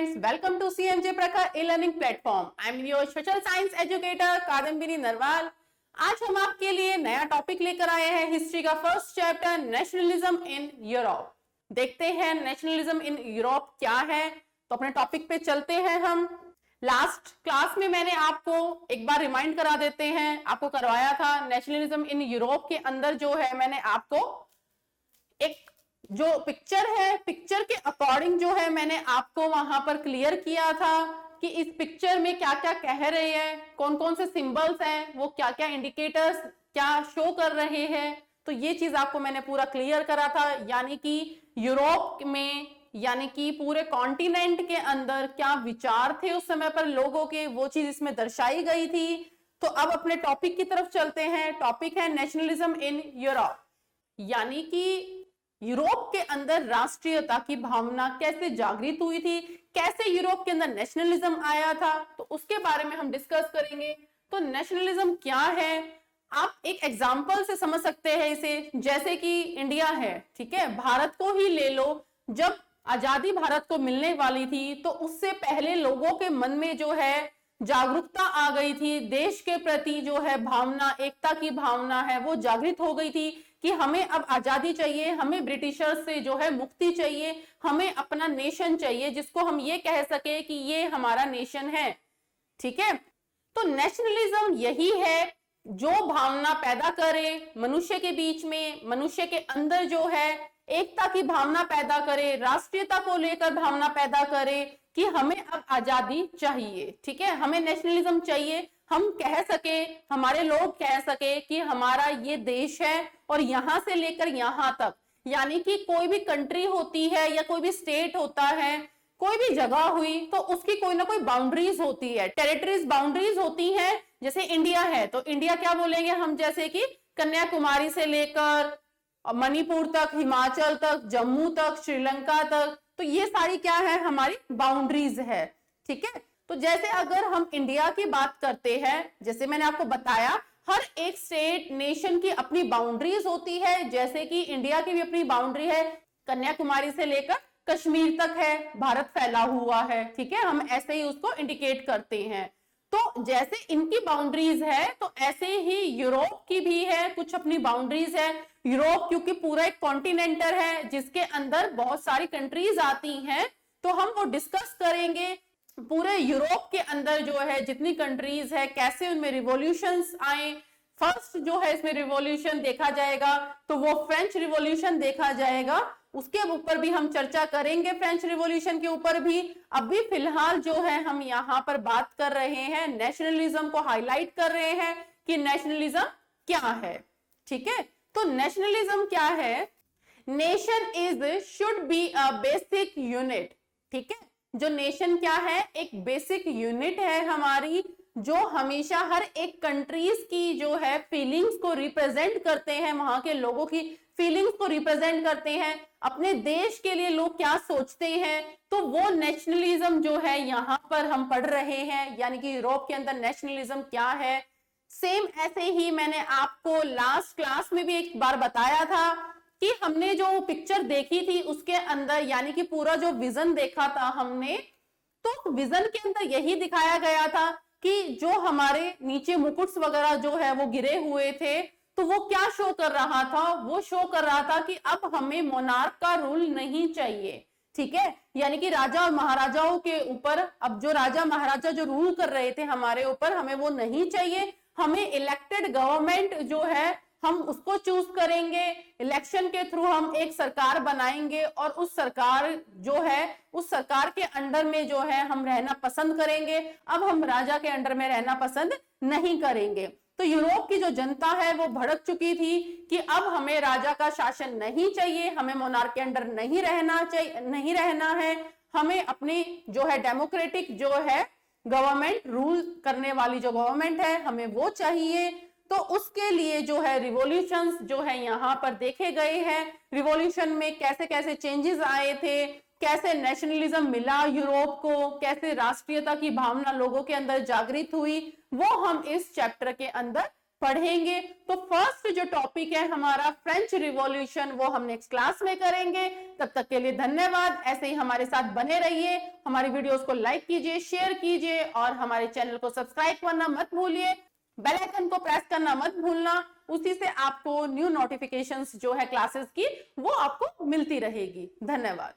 students, welcome to CMJ Prakha e-learning platform. I am your social science educator Kadambini Narwal. आज हम आपके लिए नया टॉपिक लेकर आए हैं हिस्ट्री का first chapter nationalism in Europe. देखते हैं नेशनलिज्म इन यूरोप क्या है। तो अपने टॉपिक पे चलते हैं हम। लास्ट क्लास में मैंने आपको एक बार रिमाइंड करा देते हैं, आपको करवाया था नेशनलिज्म इन यूरोप के अंदर जो है मैंने आपको एक जो पिक्चर है, पिक्चर के अकॉर्डिंग जो है मैंने आपको वहां पर क्लियर किया था कि इस पिक्चर में क्या क्या कह रहे हैं, कौन कौन से सिंबल्स हैं, वो क्या क्या इंडिकेटर्स क्या शो कर रहे हैं। तो ये चीज आपको मैंने पूरा क्लियर करा था, यानी कि यूरोप में यानी कि पूरे कॉन्टिनेंट के अंदर क्या विचार थे उस समय पर लोगों के, वो चीज इसमें दर्शाई गई थी। तो अब अपने टॉपिक की तरफ चलते हैं। टॉपिक है नेशनलिज्म इन यूरोप, यानी कि यूरोप के अंदर राष्ट्रीयता की भावना कैसे जागृत हुई थी, कैसे यूरोप के अंदर नेशनलिज्म आया था, तो उसके बारे में हम डिस्कस करेंगे। तो नेशनलिज्म क्या है, आप एक एग्जांपल से समझ सकते हैं इसे। जैसे कि इंडिया है, ठीक है, भारत को ही ले लो। जब आजादी भारत को मिलने वाली थी तो उससे पहले लोगों के मन में जो है जागरूकता आ गई थी, देश के प्रति जो है भावना, एकता की भावना है वो जागृत हो गई थी कि हमें अब आजादी चाहिए, हमें ब्रिटिशर्स से जो है मुक्ति चाहिए, हमें अपना नेशन चाहिए जिसको हम ये कह सके कि ये हमारा नेशन है। ठीक है, तो नेशनलिज्म यही है जो भावना पैदा करे मनुष्य के बीच में, मनुष्य के अंदर जो है एकता की भावना पैदा करे, राष्ट्रीयता को लेकर भावना पैदा करे कि हमें अब आजादी चाहिए। ठीक है, हमें नेशनलिज्म चाहिए, हम कह सके, हमारे लोग कह सके कि हमारा ये देश है और यहां से लेकर यहां तक, यानी कि कोई भी कंट्री होती है या कोई भी स्टेट होता है, कोई भी जगह हुई तो उसकी कोई ना कोई बाउंड्रीज होती है, टेरिटरीज बाउंड्रीज होती है। जैसे इंडिया है तो इंडिया क्या बोलेंगे हम, जैसे कि कन्याकुमारी से लेकर मणिपुर तक, हिमाचल तक, जम्मू तक, श्रीलंका तक, तो ये सारी क्या है, हमारी बाउंड्रीज है। ठीक है, तो जैसे अगर हम इंडिया की बात करते हैं, जैसे मैंने आपको बताया हर एक स्टेट नेशन की अपनी बाउंड्रीज होती है। जैसे कि इंडिया की भी अपनी बाउंड्री है, कन्याकुमारी से लेकर कश्मीर तक है, भारत फैला हुआ है। ठीक है, हम ऐसे ही उसको इंडिकेट करते हैं। तो जैसे इनकी बाउंड्रीज है तो ऐसे ही यूरोप की भी है, कुछ अपनी बाउंड्रीज है। यूरोप क्योंकि पूरा एक कॉन्टिनेंटर है जिसके अंदर बहुत सारी कंट्रीज आती हैं, तो हम वो डिस्कस करेंगे। पूरे यूरोप के अंदर जो है जितनी कंट्रीज है, कैसे उनमें रिवॉल्यूशंस आए। फर्स्ट जो है इसमें रिवॉल्यूशन देखा जाएगा तो वो फ्रेंच रिवॉल्यूशन देखा जाएगा, उसके ऊपर भी हम चर्चा करेंगे, फ्रेंच रिवॉल्यूशन के ऊपर भी। अभी फिलहाल जो है हम यहाँ पर बात कर रहे हैं, नेशनलिज्म को हाईलाइट कर रहे हैं कि नेशनलिज्म क्या है। ठीक है, तो नेशनलिज्म क्या है, nation is should be a basic unit. ठीक है, जो नेशन क्या है, एक बेसिक यूनिट है हमारी, जो हमेशा हर एक कंट्रीज की जो है फीलिंग्स को रिप्रेजेंट करते हैं, वहां के लोगों की फीलिंग्स को रिप्रेजेंट करते हैं, अपने देश के लिए लोग क्या सोचते हैं। तो वो नेशनलिज्म जो है यहाँ पर हम पढ़ रहे हैं, यानी कि यूरोप के अंदर नेशनलिज्म क्या है। सेम ऐसे ही मैंने आपको लास्ट क्लास में भी एक बार बताया था कि हमने जो पिक्चर देखी थी उसके अंदर, यानी कि पूरा जो विजन देखा था हमने, तो विजन के अंदर यही दिखाया गया था कि जो हमारे नीचे मुकुट्स वगैरह जो है वो गिरे हुए थे, तो वो क्या शो कर रहा था, वो शो कर रहा था कि अब हमें मोनार्क का रूल नहीं चाहिए। ठीक है, यानी कि राजा और महाराजाओं के ऊपर, अब जो राजा महाराजा जो रूल कर रहे थे हमारे ऊपर, हमें वो नहीं चाहिए। हमें इलेक्टेड गवर्नमेंट जो है हम उसको चूज करेंगे, इलेक्शन के थ्रू हम एक सरकार बनाएंगे और उस सरकार जो है उस सरकार के अंडर में जो है हम रहना पसंद करेंगे। अब हम राजा के अंडर में रहना पसंद नहीं करेंगे। तो यूरोप की जो जनता है वो भड़क चुकी थी कि अब हमें राजा का शासन नहीं चाहिए, हमें मोनार्क के अंडर नहीं रहना चाहिए, नहीं रहना है, हमें अपनी जो है डेमोक्रेटिक जो है गवर्नमेंट, रूल करने वाली जो गवर्नमेंट है, हमें वो चाहिए। तो उसके लिए जो है रिवॉल्यूशंस जो है यहाँ पर देखे गए हैं। रिवॉल्यूशन में कैसे कैसे चेंजेस आए थे, कैसे नेशनलिज्म मिला यूरोप को, कैसे राष्ट्रीयता की भावना लोगों के अंदर जागृत हुई, वो हम इस चैप्टर के अंदर पढ़ेंगे। तो फर्स्ट जो टॉपिक है हमारा फ्रेंच रिवॉल्यूशन, वो हम नेक्स्ट क्लास में करेंगे। तब तक के लिए धन्यवाद। ऐसे ही हमारे साथ बने रहिए, हमारी वीडियोस को लाइक कीजिए, शेयर कीजिए और हमारे चैनल को सब्सक्राइब करना मत भूलिए। बेल आइकन को प्रेस करना मत भूलना, उसी से आपको न्यू नोटिफिकेशंस जो है क्लासेस की वो आपको मिलती रहेगी। धन्यवाद।